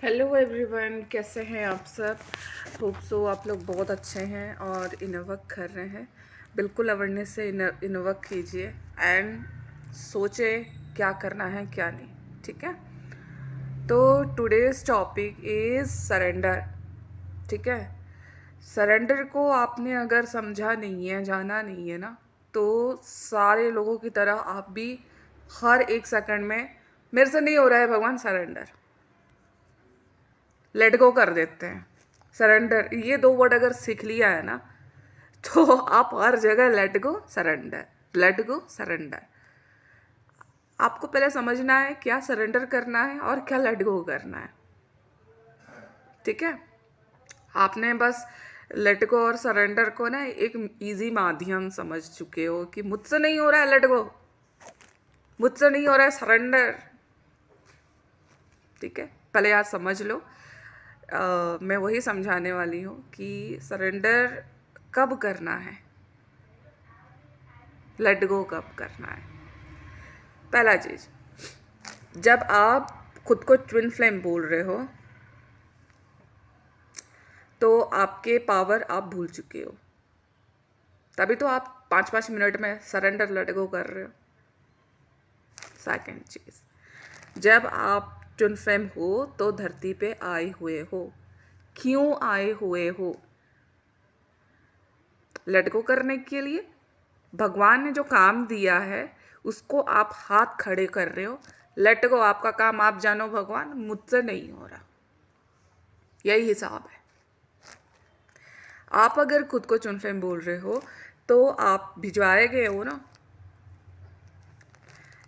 Hello everyone, कैसे हैं आप सब। होप सो आप लोग बहुत अच्छे हैं और इनवर्क कर रहे हैं। बिल्कुल अवेयरनेस से इनवर्क कीजिए एंड सोचें क्या करना है क्या नहीं। ठीक है, तो टुडेज टॉपिक इज़ सरेंडर। ठीक है, सरेंडर को आपने अगर समझा नहीं है, जाना नहीं है ना, तो सारे लोगों की तरह आप भी हर एक सेकंड में मेरे से नहीं हो रहा है भगवान सरेंडर, लेट गो कर देते हैं। सरेंडर ये दो वर्ड अगर सीख लिया है ना, तो आप हर जगह let go surrender, let go surrender. आपको पहले समझना है क्या सरेंडर करना है और क्या लेट गो करना है। ठीक है, आपने बस लेट गो और सरेंडर को ना एक इजी माध्यम समझ चुके हो कि मुझसे नहीं हो रहा है लेट गो, मुझसे नहीं हो रहा है सरेंडर। ठीक है, पहले आज समझ लो। मैं वही समझाने वाली हूँ कि सरेंडर कब करना है, लेट गो कब करना है। पहला चीज, जब आप खुद को ट्विन फ्लेम बोल रहे हो तो आपके पावर आप भूल चुके हो, तभी तो आप 5-5 मिनट में सरेंडर लेट गो कर रहे हो। सेकेंड चीज, जब आप ट्विन फ्लेम हो तो धरती पे आए हुए हो। क्यों आए हुए हो? लेट गो करने के लिए। भगवान ने जो काम दिया है उसको आप हाथ खड़े कर रहे हो। लेट गो आपका काम आप जानो, भगवान मुझसे नहीं हो रहा, यही हिसाब है। आप अगर खुद को ट्विन फ्लेम बोल रहे हो तो आप भिजवाए गए हो ना,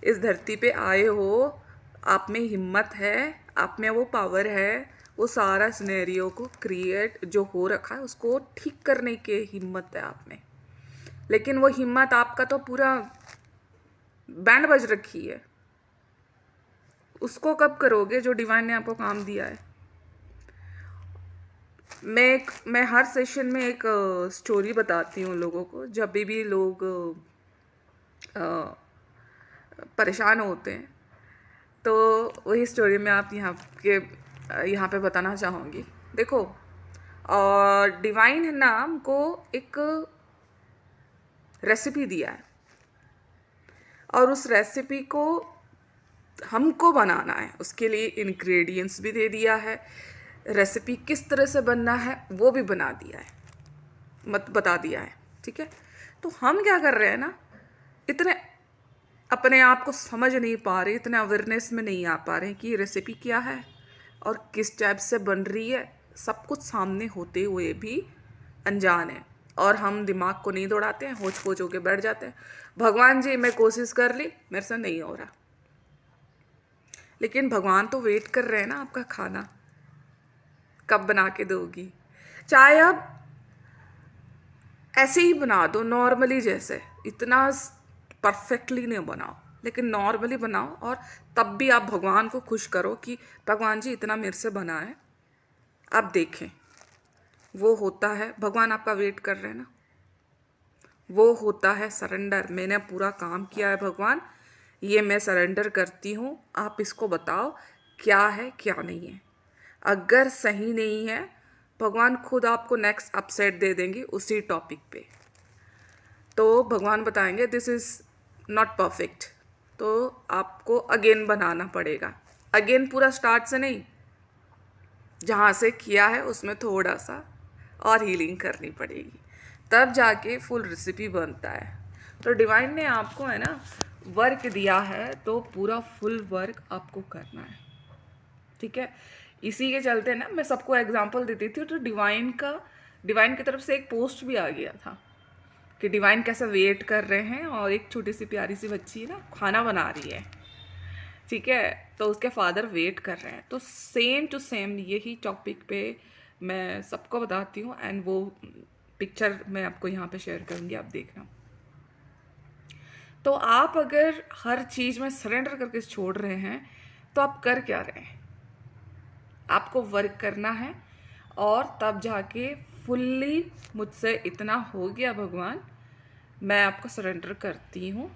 इस धरती पे आए हो, आप में हिम्मत है, आप में वो पावर है, वो सारा सिनेरियो को क्रिएट जो हो रखा है उसको ठीक करने की हिम्मत है आप में। लेकिन वो हिम्मत आपका तो पूरा बैंड बज रखी है, उसको कब करोगे जो डिवाइन ने आपको काम दिया है। मैं हर सेशन में एक स्टोरी बताती हूँ लोगों को, जब भी लोग परेशान होते हैं, तो वही स्टोरी में आप यहाँ पे बताना चाहूँगी। देखो, और डिवाइन ने हमको एक रेसिपी दिया है और उस रेसिपी को हमको बनाना है, उसके लिए इंग्रेडिएंट्स भी दे दिया है, रेसिपी किस तरह से बनना है वो भी बना दिया है, मत बता दिया है। ठीक है, तो हम क्या कर रहे हैं ना, इतने अपने आप को समझ नहीं पा रहे, इतने अवेयरनेस में नहीं आ पा रहे कि रेसिपी क्या है और किस टाइप से बन रही है। सब कुछ सामने होते हुए भी अनजान है और हम दिमाग को नहीं दौड़ाते हैं, होच पोच होके बैठ जाते हैं। भगवान जी मैं कोशिश कर ली, मेरे से नहीं हो रहा। लेकिन भगवान तो वेट कर रहे हैं ना आपका खाना, कब बना के दोगी। चाहे आप ऐसे ही बना दो नॉर्मली, जैसे इतना परफेक्टली नहीं बनाओ, लेकिन नॉर्मली बनाओ, और तब भी आप भगवान को खुश करो कि भगवान जी इतना मेरे से बना है, आप देखें। वो होता है, भगवान आपका वेट कर रहे हैं ना, वो होता है सरेंडर। मैंने पूरा काम किया है भगवान, ये मैं सरेंडर करती हूँ, आप इसको बताओ क्या है क्या नहीं है। अगर सही नहीं है, भगवान खुद आपको नेक्स्ट अपसेट दे देंगे उसी टॉपिक पे। तो भगवान बताएंगे दिस इज़ नॉट परफेक्ट, तो आपको अगेन बनाना पड़ेगा। अगेन पूरा स्टार्ट से नहीं, जहाँ से किया है उसमें थोड़ा सा और हीलिंग करनी पड़ेगी, तब जाके फुल रेसिपी बनता है। तो डिवाइन ने आपको है ना वर्क दिया है, तो पूरा फुल वर्क आपको करना है। ठीक है, इसी के चलते ना मैं सबको एग्जांपल देती थी, तो डिवाइन की तरफ से एक पोस्ट भी आ गया था कि डिवाइन कैसे वेट कर रहे हैं, और एक छोटी सी प्यारी सी बच्ची ना खाना बना रही है। ठीक है, तो उसके फादर वेट कर रहे हैं। तो सेम टू सेम यही टॉपिक पे मैं सबको बताती हूँ, एंड वो पिक्चर मैं आपको यहाँ पे शेयर करूँगी, आप देखना। तो आप अगर हर चीज़ में सरेंडर करके छोड़ रहे हैं तो आप कर क्या रहे हैं? आपको वर्क करना है, और तब जाके फुल्ली मुझसे इतना हो गया भगवान, मैं आपको सरेंडर करती हूँ,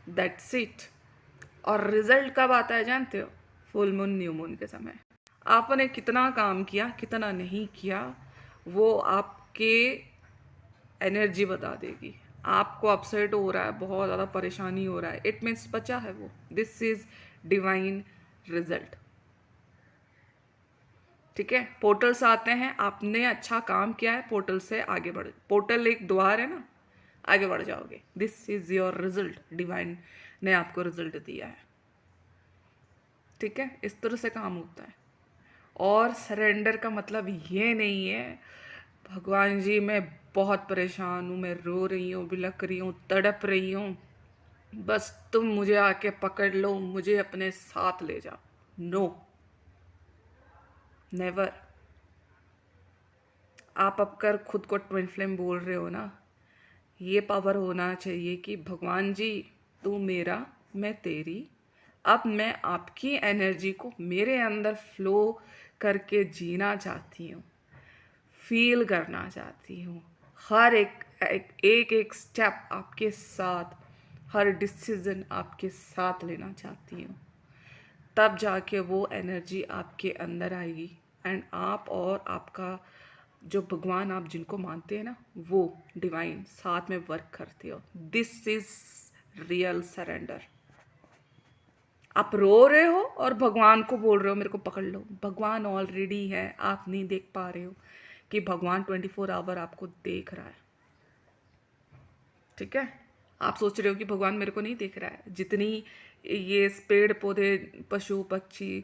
दैट्स इट। और रिजल्ट कब आता है जानते हो? फुल मून न्यू मून के समय। आपने कितना काम किया, कितना नहीं किया, वो आपके एनर्जी बता देगी। आपको अपसेट हो रहा है, बहुत ज़्यादा परेशानी हो रहा है, इट मीन्स बचा है वो। This is divine result. ठीक है, पोर्टल्स आते हैं, आपने अच्छा काम किया है, पोर्टल से आगे बढ़, पोर्टल एक द्वार है ना, आगे बढ़ जाओगे। This is your result, divine ने आपको रिजल्ट दिया है। ठीक है, इस तरह से काम होता है। और सरेंडर का मतलब ये नहीं है भगवान जी मैं बहुत परेशान हूँ, मैं रो रही हूँ, बिलक रही हूँ, तड़प रही हूँ, बस तुम मुझे आके पकड़ लो, मुझे अपने साथ ले जाओ। No, never. आप अब कर खुद को ट्विन फ्लेम बोल रहे हो ना, ये पावर होना चाहिए कि भगवान जी तू मेरा, मैं तेरी, अब मैं आपकी एनर्जी को मेरे अंदर फ्लो करके जीना चाहती हूँ, फील करना चाहती हूँ। हर एक स्टेप आपके साथ, हर डिसीजन आपके साथ लेना चाहती हूँ। तब जाके वो एनर्जी आपके अंदर आएगी एंड आप और आपका जो भगवान आप जिनको मानते हैं ना, वो डिवाइन साथ में वर्क करते हो। This is real surrender. आप रो रहे हो और भगवान को बोल रहे हो मेरे को पकड़ लो। भगवान ऑलरेडी है, आप नहीं देख पा रहे हो कि भगवान 24 आवर आपको देख रहा है। ठीक है, आप सोच रहे हो कि भगवान मेरे को नहीं देख रहा है। जितनी ये पेड़ पौधे, पशु पक्षी,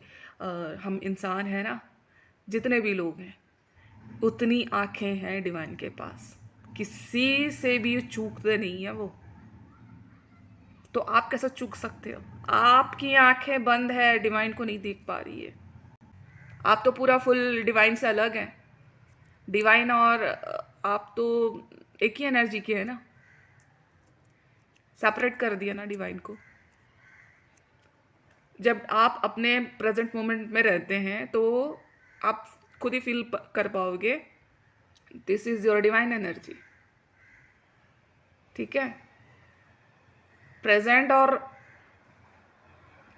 हम इंसान हैं ना, जितने भी लोग हैं, उतनी आंखें हैं डिवाइन के पास। किसी से भी चूकते नहीं है वो। तो आप कैसे चूक सकते हो? आपकी आंखें बंद है, डिवाइन को नहीं देख पा रही है। आप तो पूरा फुल डिवाइन से अलग हैं। डिवाइन और आप तो एक ही एनर्जी के है ना, सेपरेट कर दिया ना डिवाइन को। जब आप अपने प्रेजेंट मोमेंट में रहते हैं तो आप खुद ही फील कर पाओगे this is your divine energy. ठीक है, प्रेजेंट और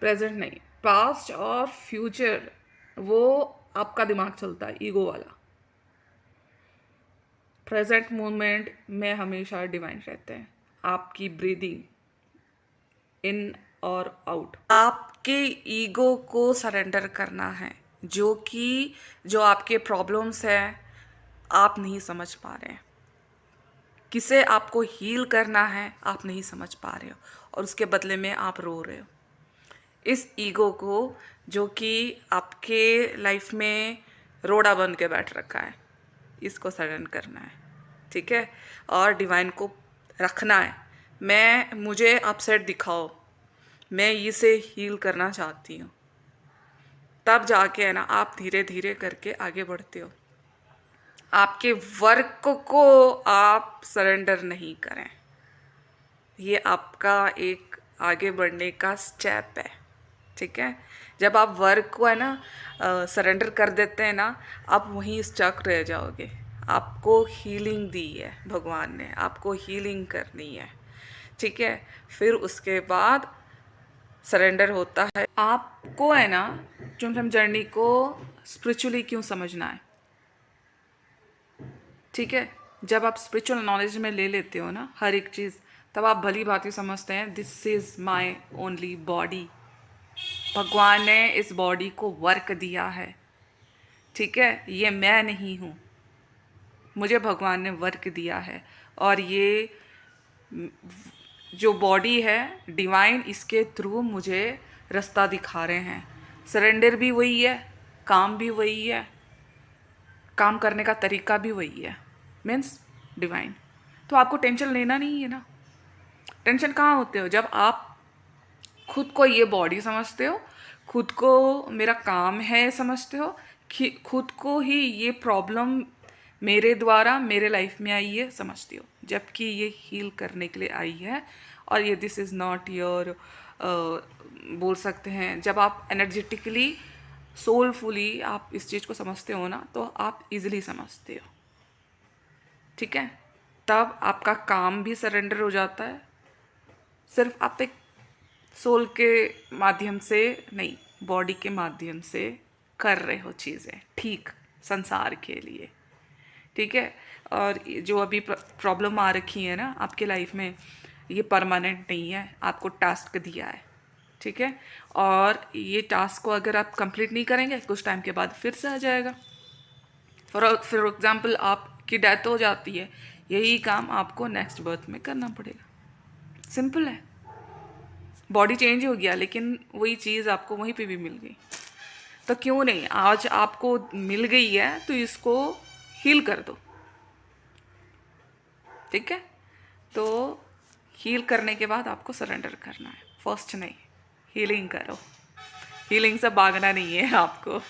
प्रेजेंट नहीं, पास्ट और फ्यूचर वो आपका दिमाग चलता है, ईगो वाला। प्रेजेंट मोमेंट में हमेशा डिवाइन रहते हैं। आपकी ब्रीदिंग इन और आउट, आपके ईगो को सरेंडर करना है। जो आपके प्रॉब्लम्स हैं आप नहीं समझ पा रहे हैं, किसे आपको हील करना है आप नहीं समझ पा रहे हो, और उसके बदले में आप रो रहे हो। इस ईगो को जो कि आपके लाइफ में रोड़ा बन के बैठ रखा है, इसको सरेंडर करना है। ठीक है, और डिवाइन को रखना है। मुझे अपसेट दिखाओ, मैं इसे हील करना चाहती हूँ। तब जाके है ना आप धीरे धीरे करके आगे बढ़ते हो। आपके वर्क को आप सरेंडर नहीं करें, ये आपका एक आगे बढ़ने का स्टेप है। ठीक है, जब आप वर्क को है ना सरेंडर कर देते हैं ना, आप वहीं स्टक रह जाओगे। आपको हीलिंग दी है भगवान ने, आपको हीलिंग करनी है। ठीक है, फिर उसके बाद सरेंडर होता है। आपको है ना ट्विन जर्नी को स्पिरिचुअली क्यों समझना है। ठीक है, जब आप स्पिरिचुअल नॉलेज में ले लेते हो ना हर एक चीज़, तब आप भली भांति समझते हैं this is my only body. भगवान ने इस बॉडी को वर्क दिया है। ठीक है, ये मैं नहीं हूँ, मुझे भगवान ने वर्क दिया है। और ये जो बॉडी है डिवाइन, इसके थ्रू मुझे रास्ता दिखा रहे हैं। सरेंडर भी वही है, काम भी वही है, काम करने का तरीका भी वही है, मीन्स डिवाइन। तो आपको टेंशन लेना नहीं है ना। टेंशन कहाँ होते हो? जब आप खुद को ये बॉडी समझते हो, खुद को मेरा काम है समझते हो, खुद को ही ये प्रॉब्लम मेरे द्वारा मेरे लाइफ में आई है समझती हो, जबकि ये हील करने के लिए आई है। और ये दिस इज़ नॉट योर, बोल सकते हैं जब आप एनर्जेटिकली सोलफुली आप इस चीज़ को समझते हो ना, तो आप इजीली समझते हो। ठीक है, तब आपका काम भी सरेंडर हो जाता है। सिर्फ आप एक सोल के माध्यम से नहीं, बॉडी के माध्यम से कर रहे हो चीज़ें ठीक संसार के लिए, ठीक है। और ये जो अभी प्रॉब्लम आ रखी है ना आपके लाइफ में, ये परमानेंट नहीं है, आपको टास्क दिया है, ठीक है। और ये टास्क को अगर आप कंप्लीट नहीं करेंगे कुछ टाइम के बाद फिर से आ जाएगा। फॉर एग्जाम्पल आपकी डेथ हो जाती है, यही काम आपको नेक्स्ट बर्थ में करना पड़ेगा। सिंपल है, बॉडी चेंज हो गया लेकिन वही चीज़ आपको वहीं पे भी मिल गई। तो क्यों नहीं, आज आपको मिल गई है तो इसको हील कर दो, ठीक है। तो हील करने के बाद आपको सरेंडर करना है, फर्स्ट नहीं, हीलिंग करो। हीलिंग से भागना नहीं है आपको,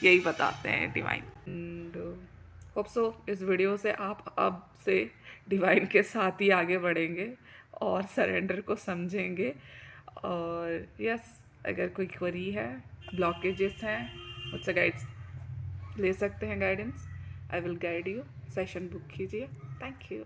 यही बताते हैं डिवाइन। एंड होप सो इस वीडियो से आप अब से डिवाइन के साथ ही आगे बढ़ेंगे और सरेंडर को समझेंगे। और यस, अगर कोई क्वेरी है, ब्लॉकेजेस हैं, मुझसे गाइड्स ले सकते हैं, guidance. I will guide you. Session book कीजिए। Thank you.